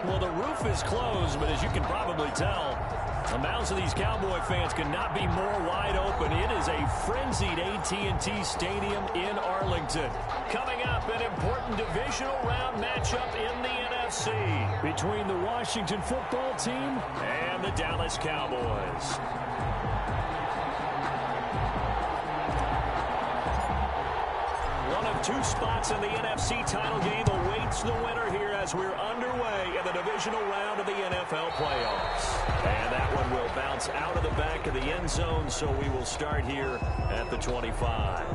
Well, the roof is closed, but as you can probably tell, the mouths of these Cowboy fans could not be more wide open. It is a frenzied AT&T Stadium in Arlington. Coming up, an important divisional round matchup in the NFC between the Washington football team and the Dallas Cowboys. One of two spots in the NFC title game awaits the winner here as we're underway in the divisional round of the NFL playoffs. And that one will bounce out of the back of the end zone, so we will start here at the 25.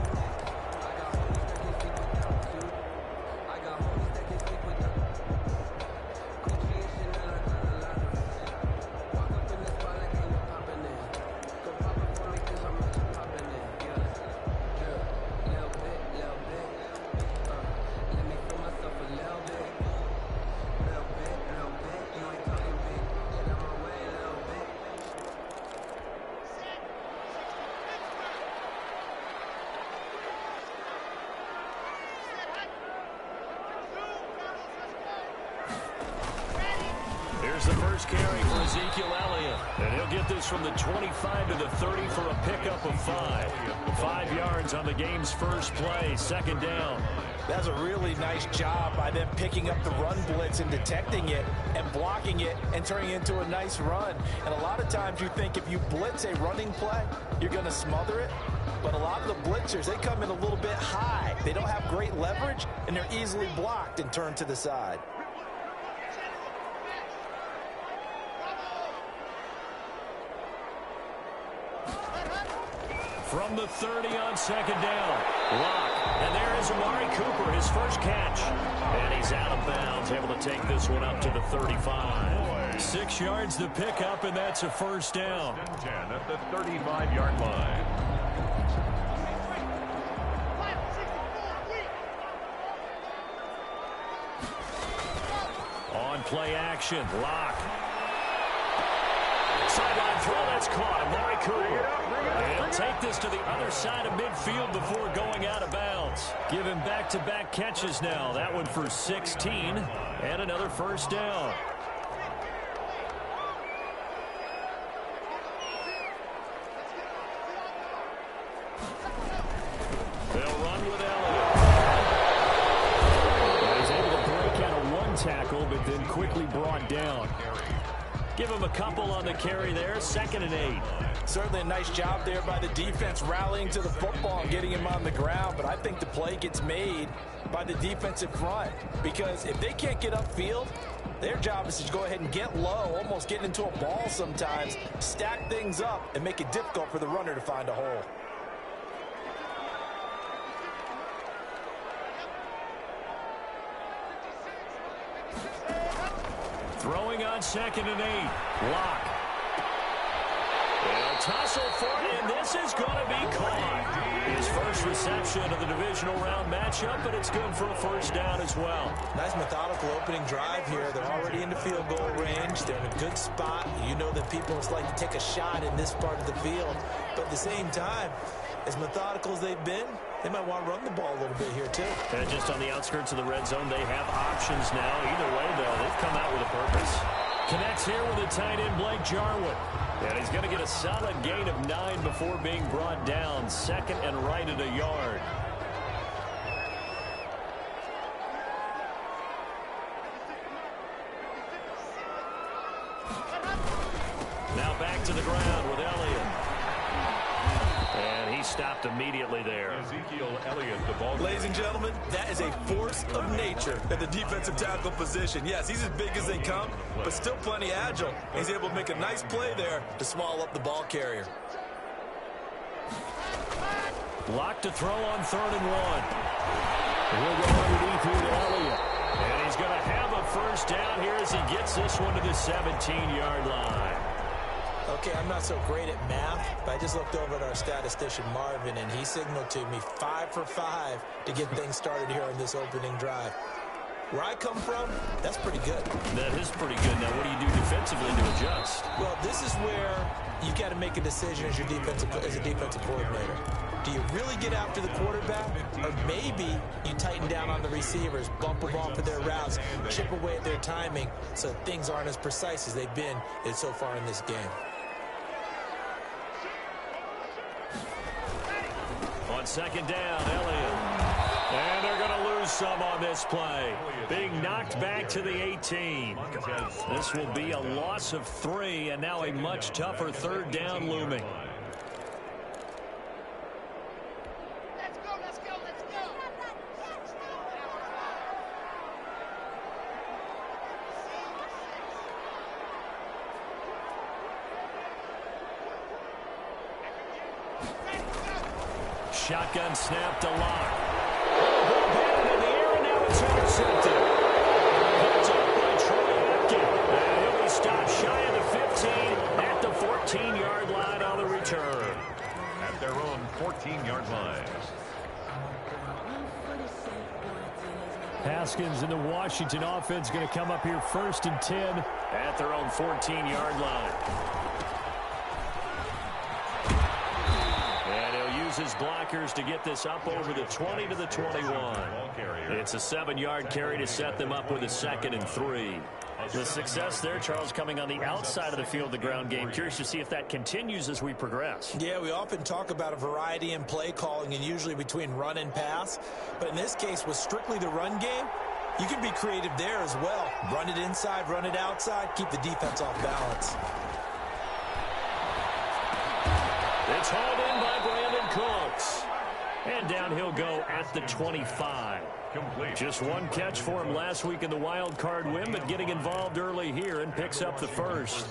Here's the first carry for Ezekiel Elliott. And he'll get this from the 25 to the 30 for a pickup of 5. 5 yards on the game's first play, second down. That's a really nice job by them picking up the run blitz and detecting it and blocking it and turning it into a nice run. And a lot of times you think if you blitz a running play, you're going to smother it. But a lot of the blitzers, they come in a little bit high. They don't have great leverage, and they're easily blocked and turned to the side. From the 30 on second down. Lock. And there is Amari Cooper, his first catch. And he's out of bounds, able to take this one up to the 35. 6 yards to pick up, and that's a first down. 10 at the 35-yard line. On play action, Lock. Sideline throw, that's caught. Amari Cooper. He'll take this to the other side of midfield before going out of bounds. Give him back-to-back catches now. That one for 16 and another first down. They'll run with Elliott. He's able to break out of one tackle, but then quickly brought down. Give him a couple on the carry there, 2nd and 8. Certainly a nice job there by the defense rallying to the football and getting him on the ground. But I think the play gets made by the defensive front. Because if they can't get upfield, their job is to go ahead and get low, almost getting into a ball sometimes, stack things up, and make it difficult for the runner to find a hole. Throwing on 2nd and 8. Lock. They'll tussle for it, and this is going to be caught. His first reception of the divisional round matchup, but it's good for a first down as well. Nice methodical opening drive here. They're already in the field goal range. They're in a good spot. You know that people just like to take a shot in this part of the field. But at the same time, as methodical as they've been, they might want to run the ball a little bit here, too. And just on the outskirts of the red zone, they have options now. Either way, though, they've come out with a purpose. Connects here with the tight end, Blake Jarwin. And he's going to get a solid gain of 9 before being brought down. 2nd and right at a yard. Now back to the ground with Elliott. And he stopped immediately there. Ezekiel Elliott, the ball. Ladies and gentlemen, that is a force of nature at the defensive tackle position. Yes, he's as big as they come, but still plenty agile. He's able to make a nice play there to swallow up the ball carrier. Lock to throw on 3rd and 1. He'll go underneath here to Elliott. And he's going to have a first down here as he gets this one to the 17-yard line. Okay, I'm not so great at math, but I just looked over at our statistician, Marvin, and he signaled to me 5 for 5 to get things started here on this opening drive. Where I come from, that's pretty good. That is pretty good. Now, what do you do defensively to adjust? Well, this is where you got to make a decision as a defensive coordinator. Do you really get after the quarterback? Or maybe you tighten down on the receivers, bump them off of their routes, chip away at their timing so things aren't as precise as they've been so far in this game. On second down, Elliott. And they're going to lose some on this play. Being knocked back to the 18. This will be a loss of 3, and now a much tougher third down looming. Shotgun snap to Lock. Batted in the air, and now it's intercepted. Picked up by Troy Apke. And he'll be stopped shy of the 15 at the 14-yard line on the return. At their own 14-yard line. Haskins and the Washington offense going to come up here 1st and 10 at their own 14-yard line. His blockers to get this up over the 20 to the 21. It's a 7-yard carry to set them up with a 2nd and 3. The success there, Charles, coming on the outside of the field, the ground game. Curious to see if that continues as we progress. Yeah, we often talk about a variety in play calling and usually between run and pass. But in this case, with strictly the run game, you can be creative there as well. Run it inside, run it outside, keep the defense off balance. It's hauled in by Brandon Cooks. And down he'll go at the 25. Complete. Just one catch for him last week in the wild card win, but getting involved early here and picks up the first.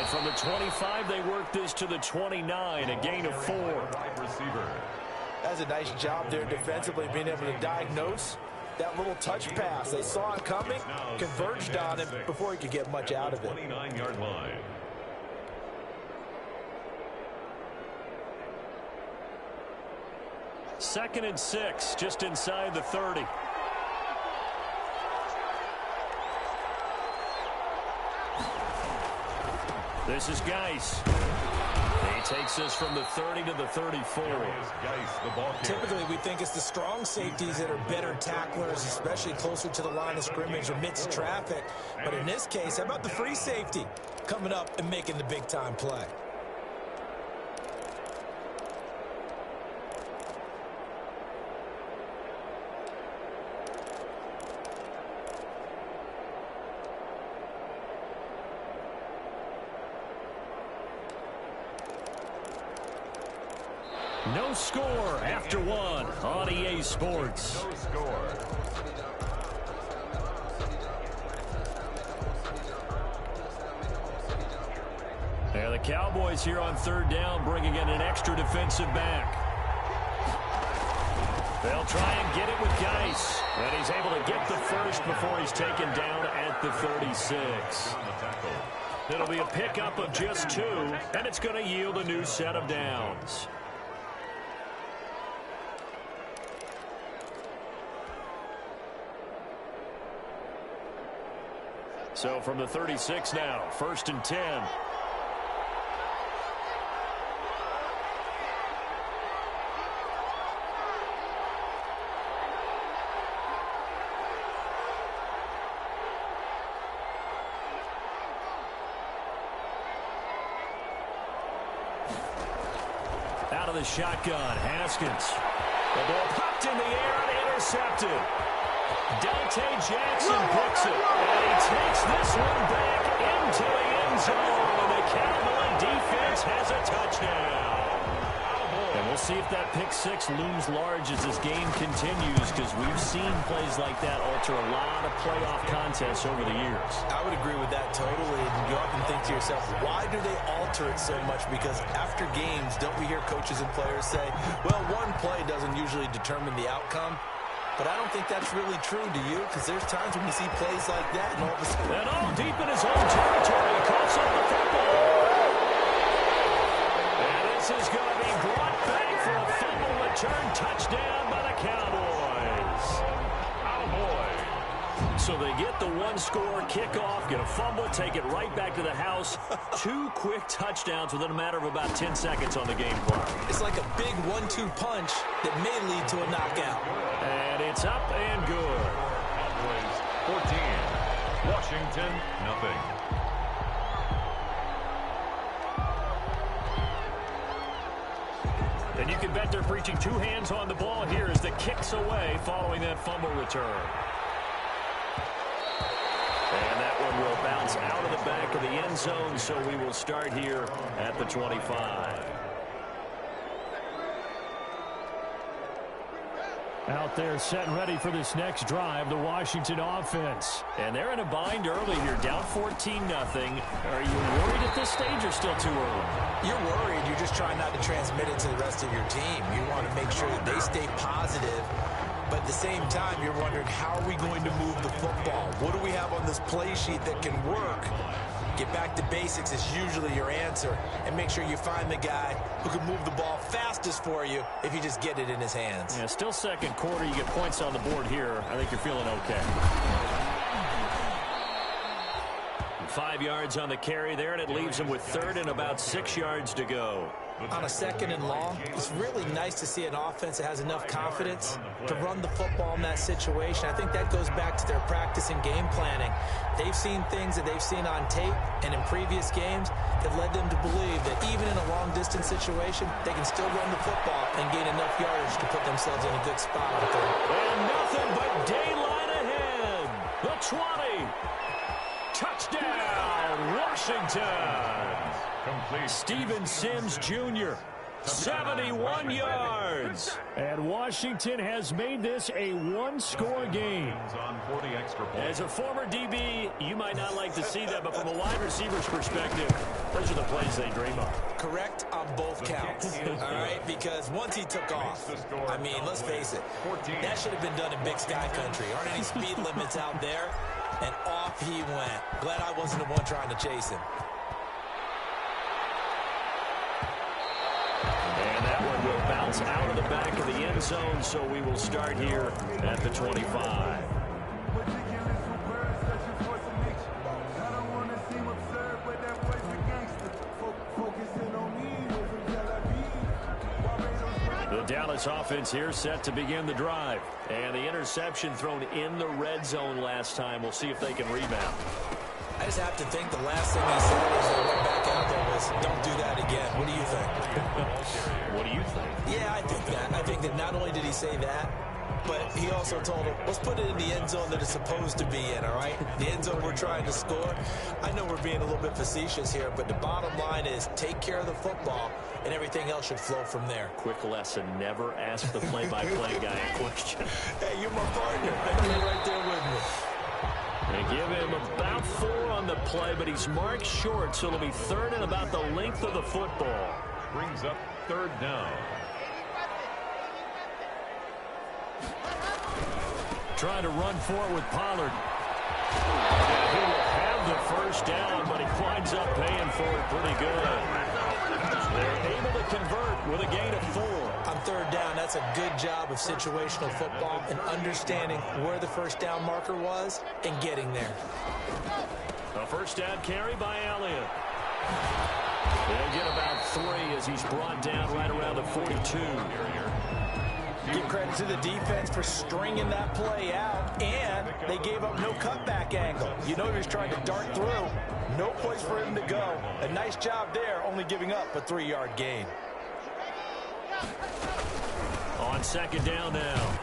From the 25, they work this to the 29, a gain of 4. That's a nice job there defensively, being able to diagnose that little touch pass. They saw it coming, converged on him before he could get much out of it. 29-yard line. Second and 6, just inside the 30. This is Geis. He takes us from the 30 to the 34. Typically, we think it's the strong safeties that are better tacklers, especially closer to the line of scrimmage amidst traffic. But in this case, how about the free safety coming up and making the big-time play? No score after 1 on EA Sports. No score. And the Cowboys here on 3rd down, bringing in an extra defensive back. They'll try and get it with Geis. And he's able to get the first before he's taken down at the 36. It'll be a pickup of just 2, and it's going to yield a new set of downs. So from the 36 now, 1st and 10. Out of the shotgun, Haskins. The ball popped in the air and intercepted. Dante Jackson picks it, and he takes this one back into the end zone, and the Cowboy defense has a touchdown. And we'll see if that pick 6 looms large as this game continues, because we've seen plays like that alter a lot of playoff contests over the years. I would agree with that totally, and you often think to yourself, why do they alter it so much? Because after games, don't we hear coaches and players say, well, one play doesn't usually determine the outcome? but I don't think that's really true, do you? Because there's times when you see plays like that, and all of a sudden... And all deep in his own territory, he coughs up the football. And this is going to be brought back for a fumble return touchdown by the Cowboys. Cowboys. So they get the one-score kickoff, get a fumble, take it right back to the house. 2 quick touchdowns within a matter of about 10 seconds on the game clock. It's like a big 1-2 punch that may lead to a knockout. And it's up and good. Cowboys 14, Washington nothing. And you can bet they're preaching 2 hands on the ball here as the kick's away following that fumble return. And that one will bounce out of the back of the end zone, so we will start here at the 25. Out there set and ready for this next drive, the Washington offense. And they're in a bind early here, down 14-0. Are you worried at this stage or still too early? You're worried. You're just trying not to transmit it to the rest of your team. You want to make sure that they stay positive. But at the same time, you're wondering, how are we going to move the football? What do we have on this play sheet that can work? Get back to basics is usually your answer. And make sure you find the guy who can move the ball fastest for you if you just get it in his hands. Yeah, still second quarter. You get points on the board here. I think you're feeling okay. 5 yards on the carry there, and it leaves them with 3rd and about 6 yards to go. On a 2nd and long, it's really nice to see an offense that has enough confidence to run the football in that situation. I think that goes back to their practice and game planning. They've seen things that they've seen on tape and in previous games that led them to believe that even in a long-distance situation, they can still run the football and gain enough yardage to put themselves in a good spot out there. And nothing but daylight ahead. The 20. Touchdown, Washington. Complete. Steven Sims Jr., 71 yards. And Washington has made this a one-score game. On 40 extra points. As a former DB, you might not like to see that, but from a wide receiver's perspective, those are the plays they dream of. Correct on both counts, all right? Because once he took off, I mean, let's face it, that should have been done in Big Sky Country. Aren't any speed limits out there? And off he went. Glad I wasn't the one trying to chase him. And that one will bounce out of the back of the end zone, so we will start here at the 25. The Dallas offense here set to begin the drive. And the interception thrown in the red zone last time. We'll see if they can rebound. I just have to think the last thing he said as they went back out there was, don't do that again. What do you think? What do you think? Yeah, I think that. I think that not only did he say that, but he also told him, let's put it in the end zone that it's supposed to be in, all right? The end zone we're trying to score. I know we're being a little bit facetious here, but the bottom line is take care of the football, and everything else should flow from there. Quick lesson, never ask the play-by-play guy a question. Hey, you're my partner. You're right there with me. They give him about 4 on the play, but he's marked short, so it'll be 3rd and about the length of the football. Brings up 3rd down. Trying to run for it with Pollard. And he will have the first down, but he winds up paying for it pretty good. They're able to convert with a gain of 4. On 3rd down, that's a good job of situational football and understanding where the first down marker was and getting there. A first down carry by Elliott. They'll get about 3 as he's brought down right around the 42. Give credit to the defense for stringing that play out, and they gave up no cutback angle. You know he was trying to dart through. No place for him to go. A nice job there, only giving up a 3-yard gain. On 2nd down now.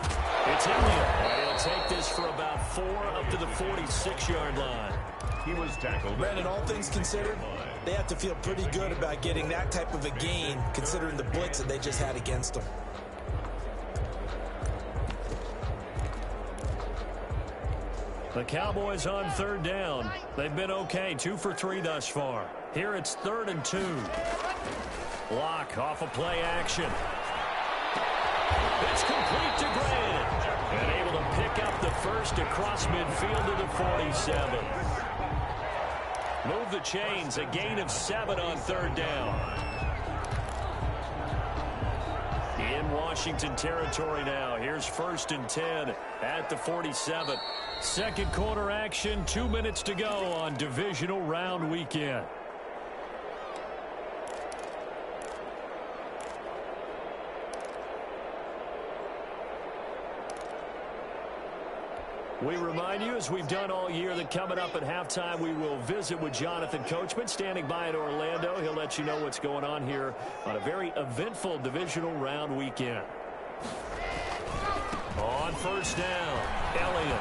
It's Elliott. And he'll take this for about 4 up to the 46-yard line. He was tackled. Brandon, all things considered, they have to feel pretty good about getting that type of a gain, considering the blitz that they just had against them. The Cowboys on 3rd down. They've been okay, 2 for 3 thus far. Here it's 3rd and 2. Block off a play action. It's complete to Grant. And able to pick up the first across midfield to the 47. Move the chains, a gain of 7 on third down. In Washington territory now. Here's 1st and 10 at the 47. Second quarter action, 2 minutes to go on divisional round weekend. We remind you, as we've done all year, that coming up at halftime, we will visit with Jonathan Coachman, standing by in Orlando. He'll let you know what's going on here on a very eventful divisional round weekend. On first down, Elliott.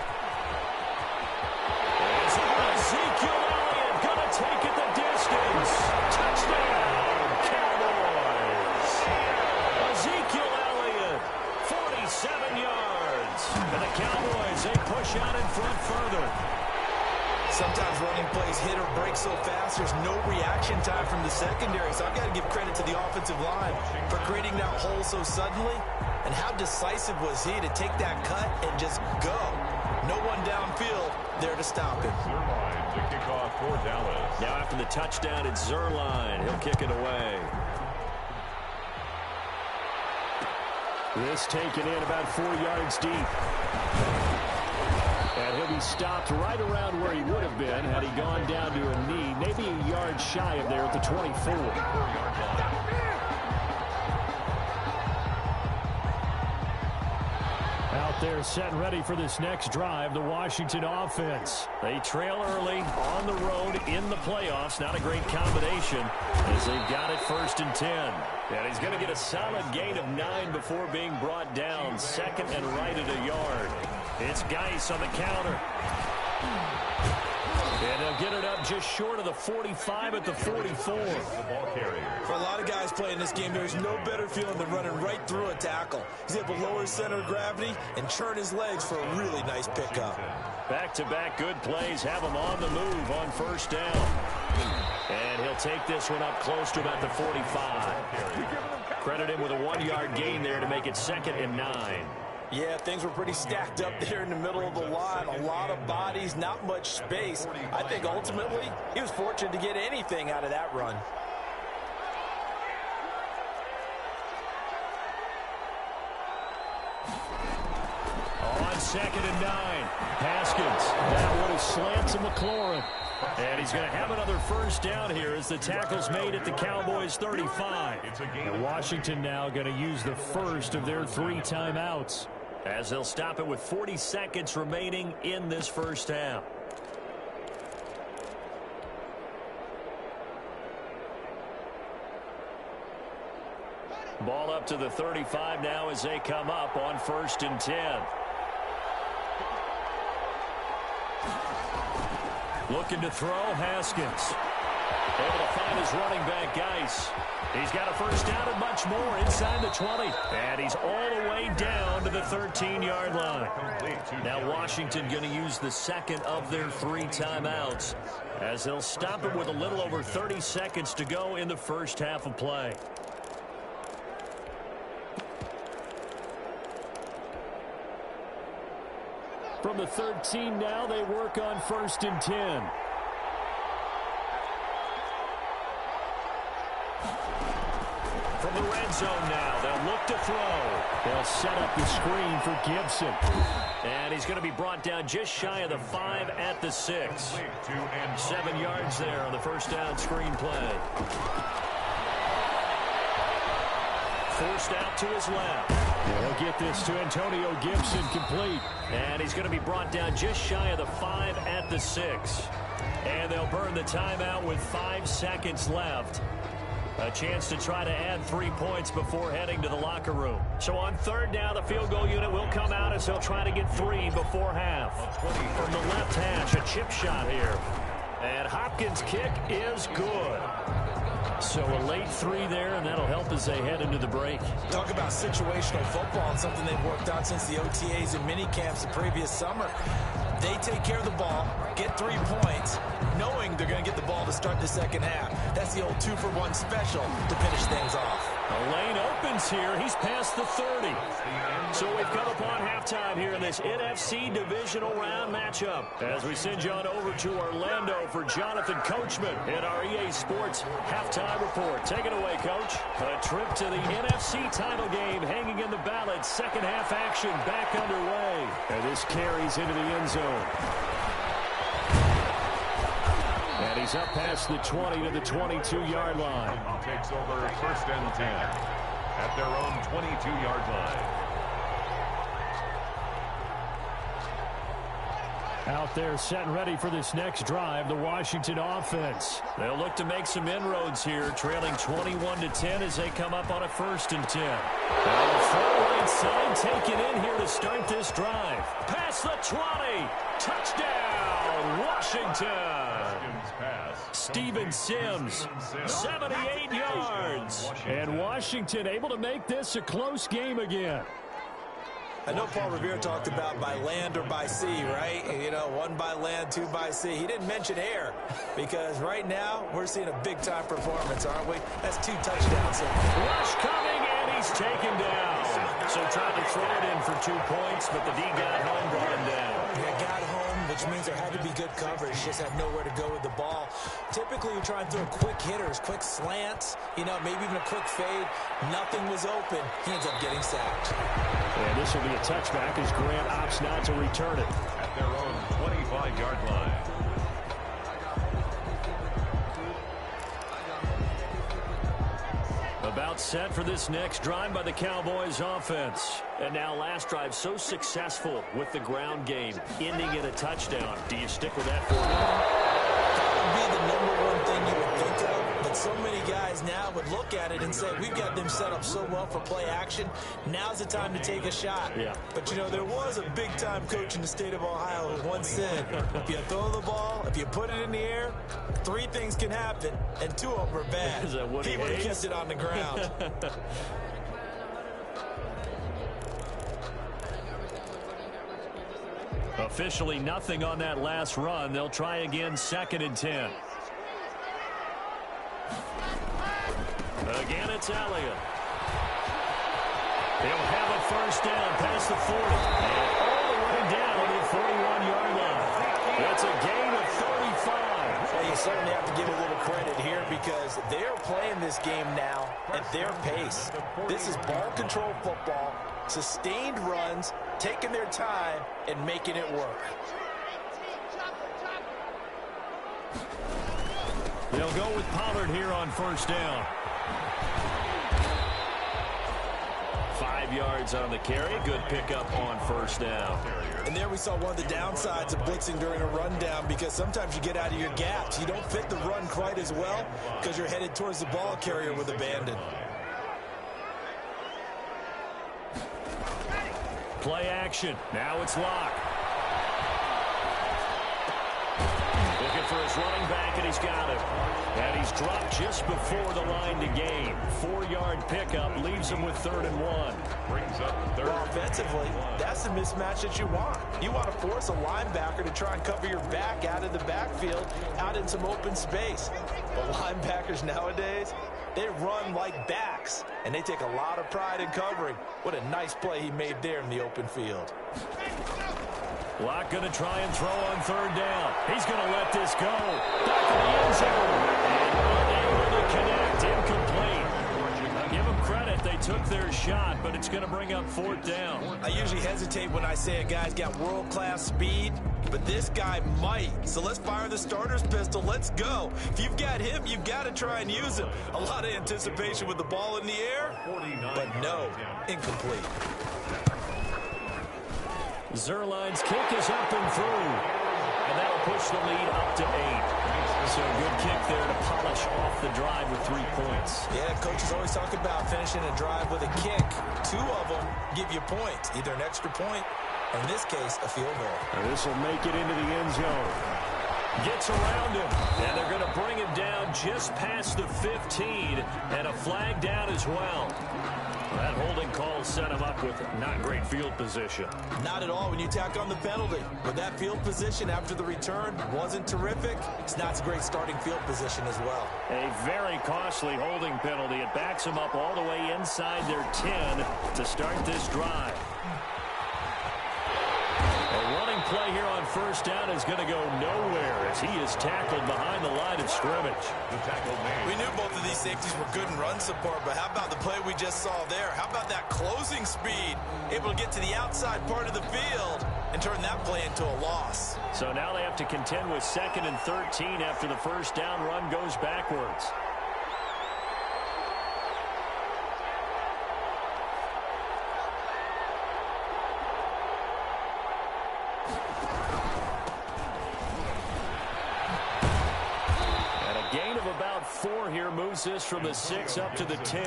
Ezekiel Elliott going to take it the distance. Touchdown, Cowboys. Ezekiel Elliott, 47 yards. And the Cowboys, they push out in front further. Sometimes running plays hit or break so fast, there's no reaction time from the secondary. So I've got to give credit to the offensive line for creating that hole so suddenly. And how decisive was he to take that cut and just go? No one downfield there to stop him. Zerline to kick off for Dallas. Now after the touchdown, it's Zerline. He'll kick it away. This taken in about 4 yards deep. And he'll be stopped right around where he would have been had he gone down to a knee, maybe a yard shy of there at the 24. Out there set and ready for this next drive, the Washington offense. They trail early on the road in the playoffs. Not a great combination as they've got it 1st and 10. And he's going to get a solid gain of 9 before being brought down. 2nd and right at a yard. It's Geis on the counter. And they'll get it up just short of the 45 at the 44. For a lot of guys playing this game, there's no better feeling than running right through a tackle. He's able to lower his center of gravity and churn his legs for a really nice pickup. Back-to-back good plays have him on the move on first down. And he'll take this one up close to about the 45. Credit him with a 1-yard gain there to make it 2nd and 9. Yeah, things were pretty stacked up there in the middle of the line. A lot of bodies, not much space. I think ultimately he was fortunate to get anything out of that run. On 2nd and 9, Haskins. That one is slant to McLaurin. And he's going to have another first down here as the tackle's made at the Cowboys 35. And Washington now going to use the first of their 3 timeouts, as they'll stop it with 40 seconds remaining in this first half. Ball up to the 35 now as they come up on 1st and 10. Looking to throw, Haskins. Able to find his running back, Geis. He's got a first down and much more inside the 20. And he's all the way down to the 13-yard line. Now Washington going to use the 2nd of their 3 timeouts, as they'll stop it with a little over 30 seconds to go in the first half of play. From the 13 now, they work on 1st and 10. From the red zone now, they'll look to throw. They'll set up the screen for Gibson. And he's going to be brought down just shy of the 5 at the 6. 7 yards there on the first down screen play. Forced out to his left. He'll get this to Antonio Gibson complete. And he's going to be brought down just shy of the 5 at the 6. And they'll burn the timeout with 5 seconds left. A chance to try to add 3 points before heading to the locker room. So on 3rd down, the field goal unit will come out as they'll try to get 3 before half. From the left hash, a chip shot here. And Hopkins' kick is good. So a late 3 there, and that'll help as they head into the break. Talk about situational football, and something they've worked on since the OTAs and mini camps the previous summer. They take care of the ball, get 3 points, knowing they're going to get the ball to start the second half. That's the old 2-for-1 special to finish things off. The lane opens here. He's past the 30. So we've come upon halftime here in this NFC divisional round matchup. As we send you on over to Orlando for Jonathan Coachman in our EA Sports halftime report. Take it away, Coach. A trip to the NFC title game hanging in the balance. Second half action back underway. And this carries into the end zone. And he's up past the 20 to the 22-yard line. Takes over first and 10 at their own 22-yard line. Out there set and ready for this next drive, the Washington offense. They'll look to make some inroads here, trailing 21-10 as they come up on a 1st and 10. On the far right side, taken in here to start this drive. Past the 20. Touchdown, Washington. Steven Sims, 78 yards. And Washington able to make this a close game again. I know Paul Revere talked about by land or by sea, right? You know, 1 by land, 2 by sea. He didn't mention air because right now we're seeing a big-time performance, aren't we? That's 2 touchdowns. Rush coming, and he's taken down. So trying to throw it in for 2 points, but the D got home, brought him down. Yeah, got home, which means there had to be good coverage. Just had nowhere to go with the ball. Typically, you try and throw quick hitters, quick slants, you know, maybe even a quick fade. Nothing was open. He ends up getting sacked. And this will be a touchback as Grant opts not to return it. At their own 25-yard line. About set for this next drive by the Cowboys offense. And now last drive so successful with the ground game, ending in a touchdown. Do you stick with that for That would be the #1 thing you would think of. But so many guys now would look at it and say, we've got them set up so well for play action. Now's the time to take a shot. Yeah. But, you know, there was a big-time coach in the state of Ohio who once said, if you throw the ball, if you put it in the air, 3 things can happen, and 2 of them are bad. Is that what he would have kept it on the ground. Officially nothing on that last run. They'll try again, 2nd and 10. Again, it's Elliott. He'll have a 1st down past the 40. And all the way down to the 41-yard line. That's a gain of 35. Well, you certainly have to give a little credit here because they're playing this game now at their pace. This is ball control football, sustained runs, taking their time, and making it work. They'll go with Pollard here on 1st down. 5 yards on the carry. Good pickup on 1st down. And there we saw one of the downsides of blitzing during a rundown because sometimes you get out of your gaps. You don't fit the run quite as well because you're headed towards the ball carrier with abandon. Play action. Now it's Locke. Looking for his running back, and he's got him. And he's dropped just before the line to gain. 4-yard pickup leaves him with 3rd and 1. Brings up 3rd. Well, offensively, that's the mismatch that you want. You want to force a linebacker to try and cover your back out of the backfield, out in some open space. But linebackers nowadays, they run like backs, and they take a lot of pride in covering. What a nice play he made there in the open field. Locke going to try and throw on 3rd down. He's going to let this go. Back in the end zone. And unable to connect. Incomplete. I'll give them credit. They took their shot, but it's going to bring up 4th down. I usually hesitate when I say a guy's got world-class speed, but this guy might. So let's fire the starter's pistol. Let's go. If you've got him, you've got to try and use him. A lot of anticipation with the ball in the air, but no, incomplete. Zuerlein's kick is up and through. And that'll push the lead up to 8. So a good kick there to polish off the drive with 3 points. Yeah, coaches always talk about finishing a drive with a kick. 2 of them give you points, either an extra point, or in this case, a field goal. And this will make it into the end zone. Gets around him, and they're going to bring him down just past the 15, and a flag down as well. That holding call set him up with not great field position. Not at all when you tack on the penalty. But that field position after the return wasn't terrific. It's not a great starting field position as well. A very costly holding penalty. It backs him up all the way inside their 10 to start this drive. A running play here on first down is going to go nowhere as he is tackled behind the line of scrimmage. We knew both of these safeties were good in run support, but how about the play we just saw there? How about that closing speed? Able to get to the outside part of the field and turn that play into a loss. So now they have to contend with 2nd and 13 after the first down run goes backwards. About 4 here moves this from the 6 up to the 10.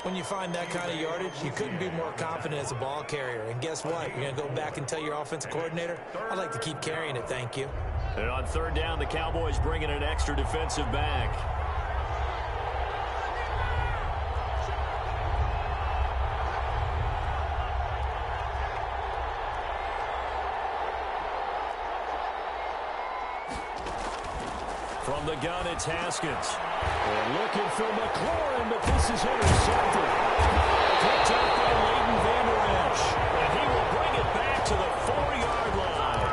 When you find that kind of yardage, you couldn't be more confident as a ball carrier. And guess what? You're going to go back and tell your offensive coordinator, I'd like to keep carrying it, thank you. And on 3rd down, the Cowboys bring in an extra defensive back. From the gun, it's Haskins. They're looking for McLaurin, but this is intercepted. Picked up by Leighton Vander Esch. And he will bring it back to the 4-yard line.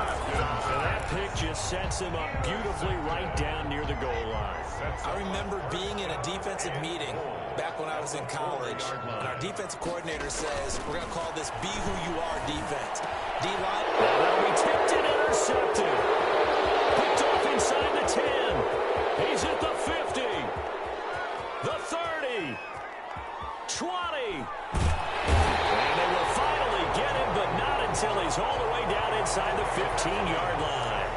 And that pick just sets him up beautifully right down near the goal line. I remember being in a defensive meeting back when I was in college, and our defensive coordinator says, we're going to call this Be Who You Are defense. D-line. That'll be tipped and intercepted. Picked off inside the 10. He's at the 50. The 30. 20. And they will finally get him, but not until he's all the way down inside the 15-yard line.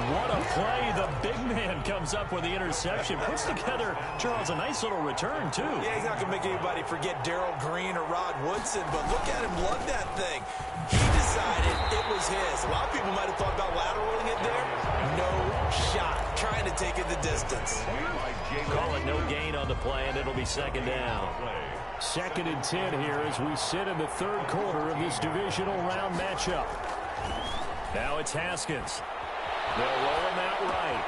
What a play. The big man comes up with the interception. Puts together, Charles, a nice little return, too. Yeah, he's not going to make anybody forget Darrell Green or Rod Woodson, but look at him lug that thing. He decided it was his. A lot of people might have thought about lateraling it there. No shot. Trying to take it the distance. Call it no gain on the play, and it'll be 2nd down. 2nd and 10 here as we sit in the 3rd quarter of this divisional round matchup. Now it's Haskins. They'll roll him out right.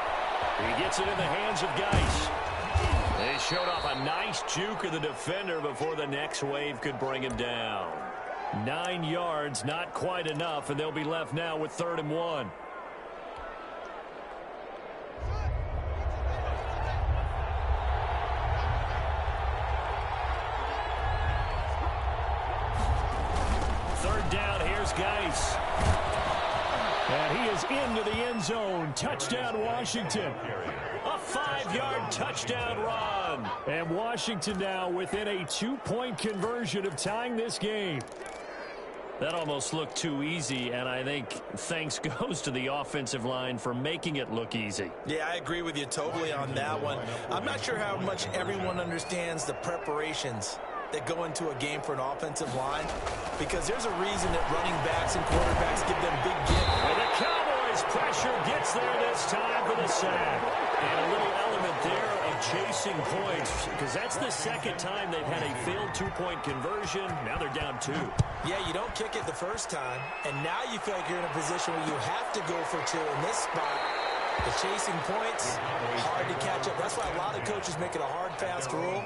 He gets it in the hands of Geis. They showed off a nice juke of the defender before the next wave could bring him down. 9 yards, not quite enough, and they'll be left now with 3rd and 1. Third down, here's Geis. And he is into the end zone. Touchdown, Washington. A 5-yard touchdown run. And Washington now within a 2-point conversion of tying this game. That almost looked too easy, and I think thanks goes to the offensive line for making it look easy. Yeah, I agree with you totally on that one. I'm not sure how much everyone understands the preparations that go into a game for an offensive line, because there's a reason that running backs and quarterbacks give them big gifts. And the Cowboys pressure gets there this time for the sack. And a little element there of chasing points, because that's the 2nd time they've had a failed 2-point conversion. Now they're down 2. Yeah, you don't kick it the first time, and now you feel like you're in a position where you have to go for 2 in this spot. The chasing points, hard to catch up. That's why a lot of coaches make it a hard, fast rule.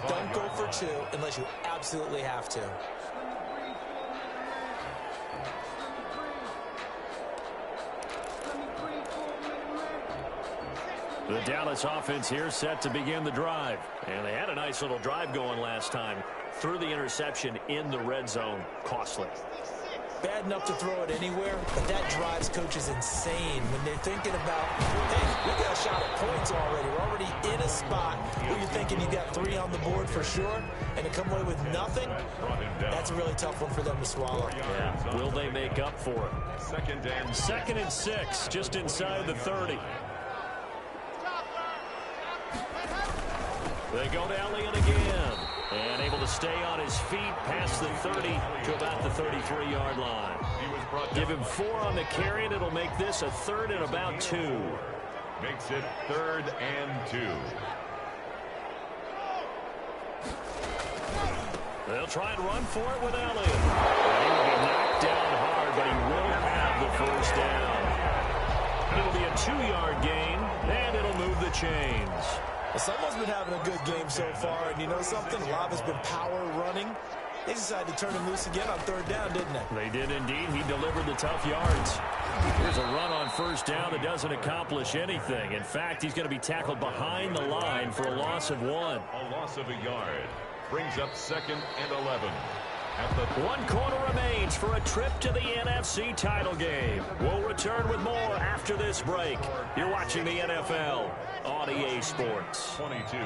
Don't go for 2 unless you absolutely have to. The Dallas offense here set to begin the drive. And they had a nice little drive going last time. Threw the interception in the red zone. Costly. Bad enough to throw it anywhere, but that drives coaches insane when they're thinking about, hey, we got a shot at points already. We're already in a spot where you're thinking you got 3 on the board for sure, and to come away with nothing, that's a really tough one for them to swallow. Yeah. Will they make up for it? 2nd and 6, just inside the 30. They go to Elliott again. And able to stay on his feet past the 30 to about the 33-yard line. Give him 4 on the carry, and it'll make this a 3rd and about 2. Makes it 3rd and 2. They'll try and run for it with Elliott. He will be knocked down hard, but he will have the first down. It'll be a 2-yard gain, and it'll move the chains. Well, someone's been having a good game so far, and you know something? A lot has been power running. They decided to turn him loose again on 3rd down, didn't they? They did indeed. He delivered the tough yards. Here's a run on 1st down that doesn't accomplish anything. In fact, he's going to be tackled behind the line for a loss of 1. A loss of a yard brings up 2nd and 11. At the 1 quarter remains for a trip to the NFC title game. We'll return with more after this break. You're watching the NFL on EA Sports. 22.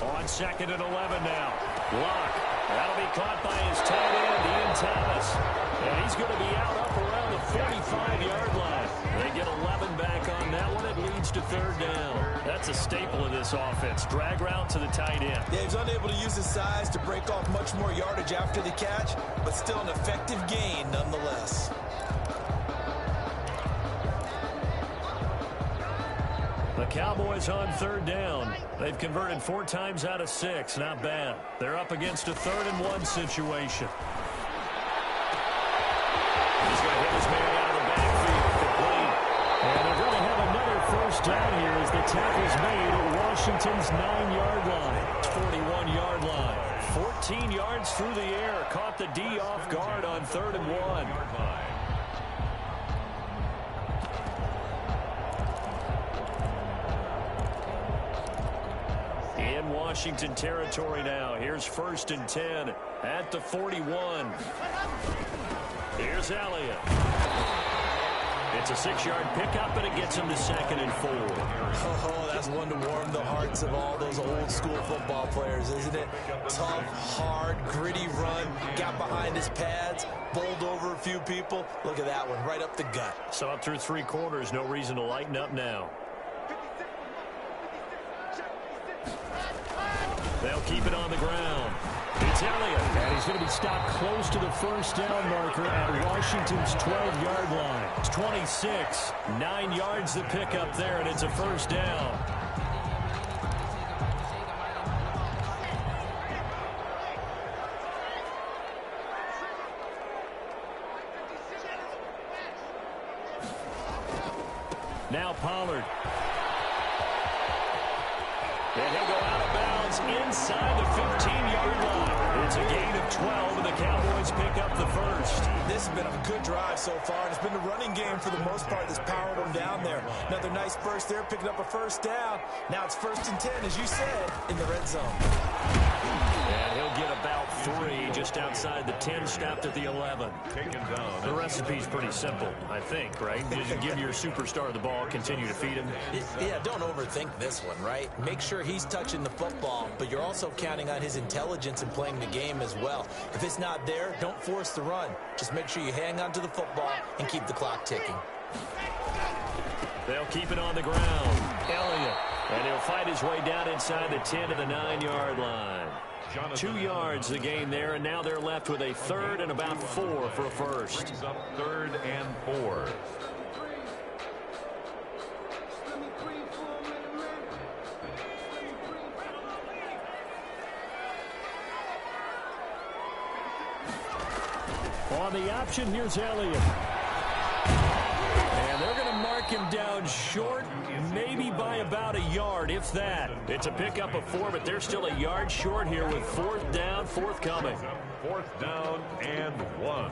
On 2nd and 11 now. Lock. That'll be caught by his tight end, Ian Thomas. And he's going to be out up around the 45-yard line. They get 11 back on that one. It leads to 3rd down. That's a staple of this offense. Drag route to the tight end. Yeah, he's unable to use his size to break off much more yardage after the catch, but still an effective gain nonetheless. The Cowboys on 3rd down. They've converted 4 times out of 6. Not bad. They're up against a 3rd and 1 situation. He's going to hit his man out of the backfield. Complete. And they're going to have another 1st down here as the tackle's made at Washington's 9-yard line. 41-yard line. 14 yards through the air. Caught the D off guard on 3rd and 1. In Washington territory now. Here's 1st and 10 at the 41. Here's Elliott. It's a 6-yard pickup, and it gets him to 2nd and 4. Oh, that's one to warm the hearts of all those old-school football players, isn't it? Tough, hard, gritty run. Got behind his pads, bowled over a few people. Look at that one, right up the gut. So up through 3 quarters, no reason to lighten up now. They'll keep it on the ground. It's Elliott. And he's going to be stopped close to the 1st down marker at Washington's 12-yard line. It's 26. 9 yards to pick up there, and it's a 1st down. Now Pollard. And he'll go out of bounds inside the 15-yard line. It's a gain of 12, and the Cowboys pick up the 1st. This has been a good drive so far, and it's been the running game for the most part that's powered them down there. Another nice burst there, picking up a 1st down. Now it's 1st and 10, as you said, in the red zone. And he'll get about 3 just outside the 10, stopped at the 11. Taken down. The recipe's pretty simple, I think, right? Just give your superstar the ball, continue to feed him. Yeah, don't overthink this one, right? Make sure he's touching the football, but you're also counting on his intelligence in playing the game as well. If it's not there, don't force the run. Just make sure you hang on to the football and keep the clock ticking. They'll keep it on the ground. Elliott. And he'll fight his way down inside the 10 to the 9-yard line. 2 yards the gain there, and now they're left with a 3rd and about 4 for a 1st. Brings up 3rd and 4. On the option, here's Elliott. And they're going to mark him down short, maybe by about a yard, if that. It's a pickup of 4, but they're still a yard short here with 4th down, forthcoming. 4th down and 1.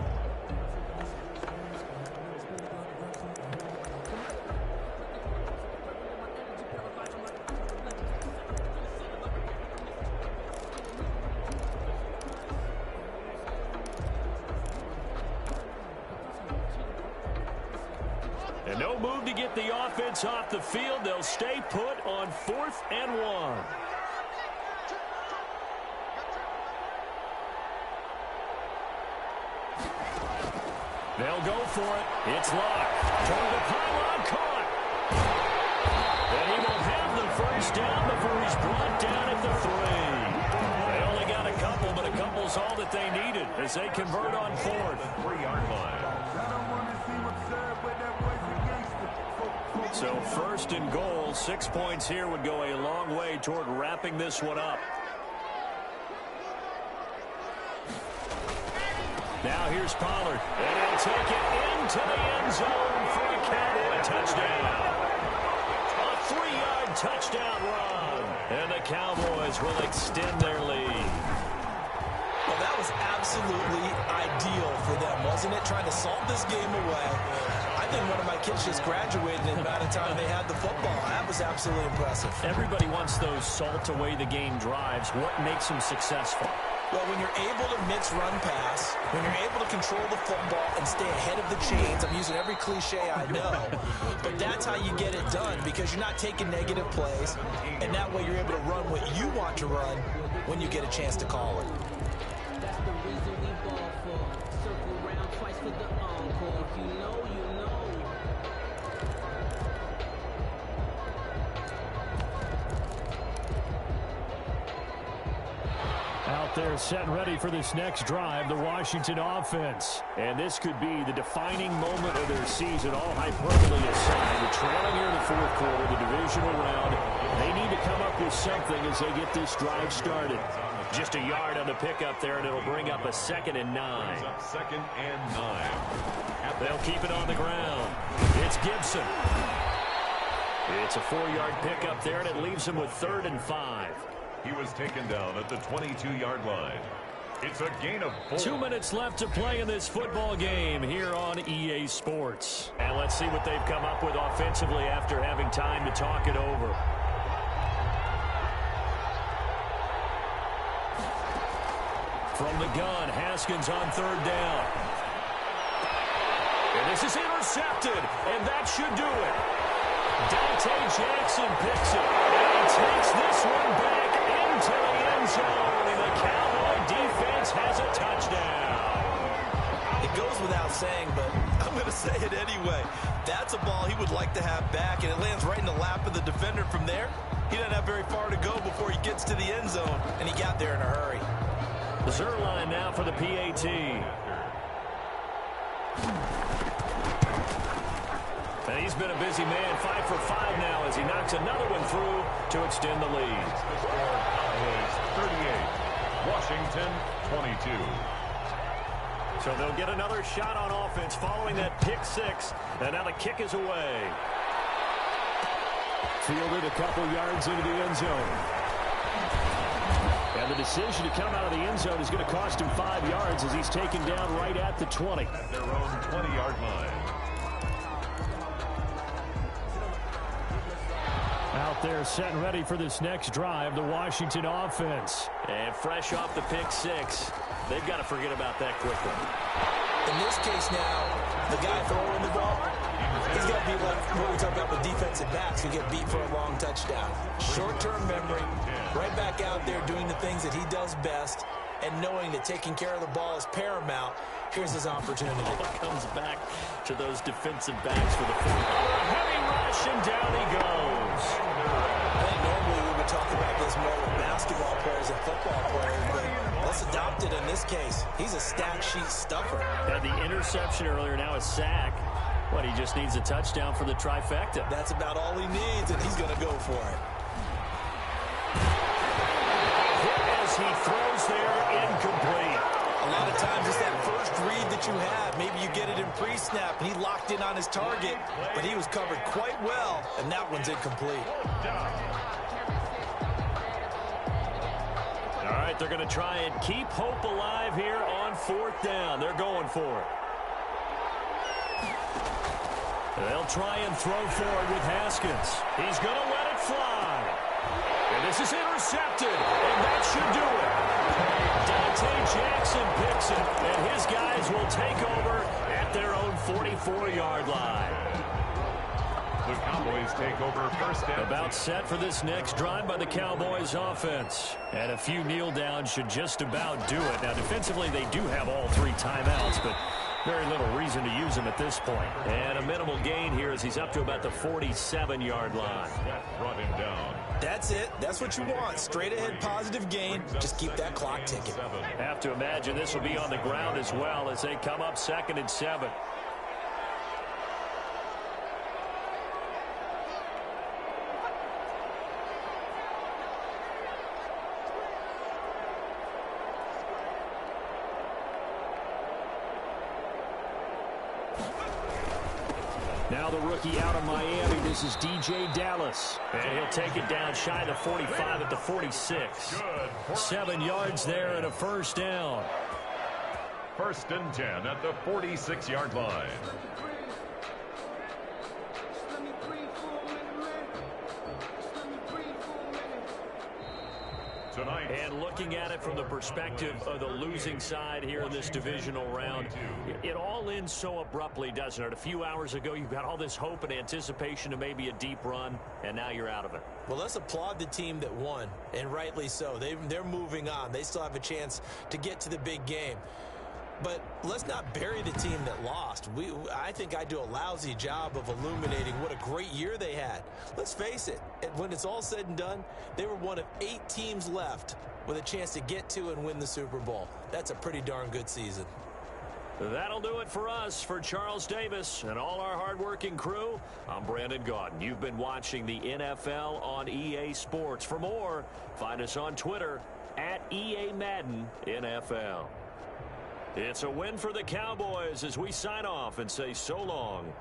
And no move to get the offense off the field. They'll stay put on 4th and 1. They'll go for it. It's locked. Toward the pylon, caught. And he will have the 1st down before he's brought down at the 3. They only got a couple, but a couple's all that they needed as they convert on 4th. 3-yard line. So 1st and goal, 6 points here would go a long way toward wrapping this one up. Now here's Pollard. And he'll take it into the end zone for a Cowboy touchdown. A 3-yard touchdown run. And the Cowboys will extend their lead. Well, that was absolutely ideal for them, wasn't it? Trying to salt this game away. I think one of my kids just graduated in the amount of time they had the football. That was absolutely impressive. Everybody wants those salt-away-the-game drives. What makes them successful? Well, when you're able to mix run pass, when you're able to control the football and stay ahead of the chains, I'm using every cliche I know, but that's how you get it done because you're not taking negative plays, and that way you're able to run what you want to run when you get a chance to call it. That's the reason we ball for. Circle around twice for the encore. If you know, you know. Out there set and ready for this next drive, the Washington offense. And this could be the defining moment of their season, all hyperbole aside. They're trailing here in the fourth quarter, the divisional round. They need to come up with something as they get this drive started. Just a yard on the pickup there, and it'll bring up a 2nd and 9. Second and 9. They'll keep it on the ground. It's Gibson. It's a 4-yard pickup there, and it leaves him with 3rd and 5. He was taken down at the 22-yard line. It's a gain of 4. 2 minutes left to play in this football game here on EA Sports. And let's see what they've come up with offensively after having time to talk it over. From the gun, Haskins on 3rd down. And this is intercepted, and that should do it. Dante Jackson picks it, and he takes this one back into the end zone, and the Cowboy defense has a touchdown. It goes without saying, but I'm going to say it anyway. That's a ball he would like to have back, and it lands right in the lap of the defender from there. He doesn't have very far to go before he gets to the end zone, and he got there in a hurry. Zerline now for the PAT. And he's been a busy man, 5 for 5 now as he knocks another one through to extend the lead. The score is 38. Washington 22. So they'll get another shot on offense following that pick 6. And now the kick is away. Fielded a couple yards into the end zone. And the decision to come out of the end zone is going to cost him 5 yards as he's taken down right at the 20. At their own 20-yard line. Out there set and ready for this next drive, the Washington offense. And fresh off the pick 6, they've got to forget about that quickly. In this case now, the guy throwing the ball, he's got to be like what we talk about with defensive backs who get beat for a long touchdown. Short-term memory, right back out there doing the things that he does best, and knowing that taking care of the ball is paramount. Here's his opportunity. Comes back to those defensive backs for the football. Heavy rush, and down he goes. I think normally we would talk about this more with basketball players and football players, but let's adopt it in this case. He's a stat sheet stuffer. Had the interception earlier, now a sack. What, he just needs a touchdown for the trifecta. That's about all he needs, and he's going to go for it. Hit as he throws there, incomplete. A lot of times it's that first read that you have. Maybe you get it in pre-snap, and he locked in on his target, but he was covered quite well, and that one's incomplete. All right, they're going to try and keep hope alive here on 4th down. They're going for it. They'll try and throw forward with Haskins. He's going to let it fly. And this is intercepted, and that should do it. Dante Jackson picks it, and his guys will take over at their own 44-yard line. The Cowboys take over first down. About set for this next drive by the Cowboys offense. And a few kneel downs should just about do it. Now, defensively, they do have all 3 timeouts, but very little reason to use him at this point. And a minimal gain here as he's up to about the 47-yard line. That brought him down. That's it. That's what you want. Straight ahead positive gain. Just keep that clock ticking. Have to imagine this will be on the ground as well as they come up 2nd and 7. Now the rookie out of Miami. This is DJ Dallas. And he'll take it down shy of the 45 at the 46. 7 yards there and a first down. 1st and 10 at the 46-yard line. Tonight. And looking at it from the perspective of the losing side here in this divisional round, it all ends so abruptly, doesn't it? A few hours ago, you got all this hope and anticipation of maybe a deep run, and now you're out of it. Well, let's applaud the team that won, and rightly so. They're moving on. They still have a chance to get to the big game. But let's not bury the team that lost. I think I do a lousy job of illuminating what a great year they had. Let's face it, when it's all said and done, they were one of 8 teams left with a chance to get to and win the Super Bowl. That's a pretty darn good season. That'll do it for us. For Charles Davis and all our hardworking crew, I'm Brandon Gaudin. You've been watching the NFL on EA Sports. For more, find us on Twitter at EA Madden NFL. It's a win for the Cowboys as we sign off and say so long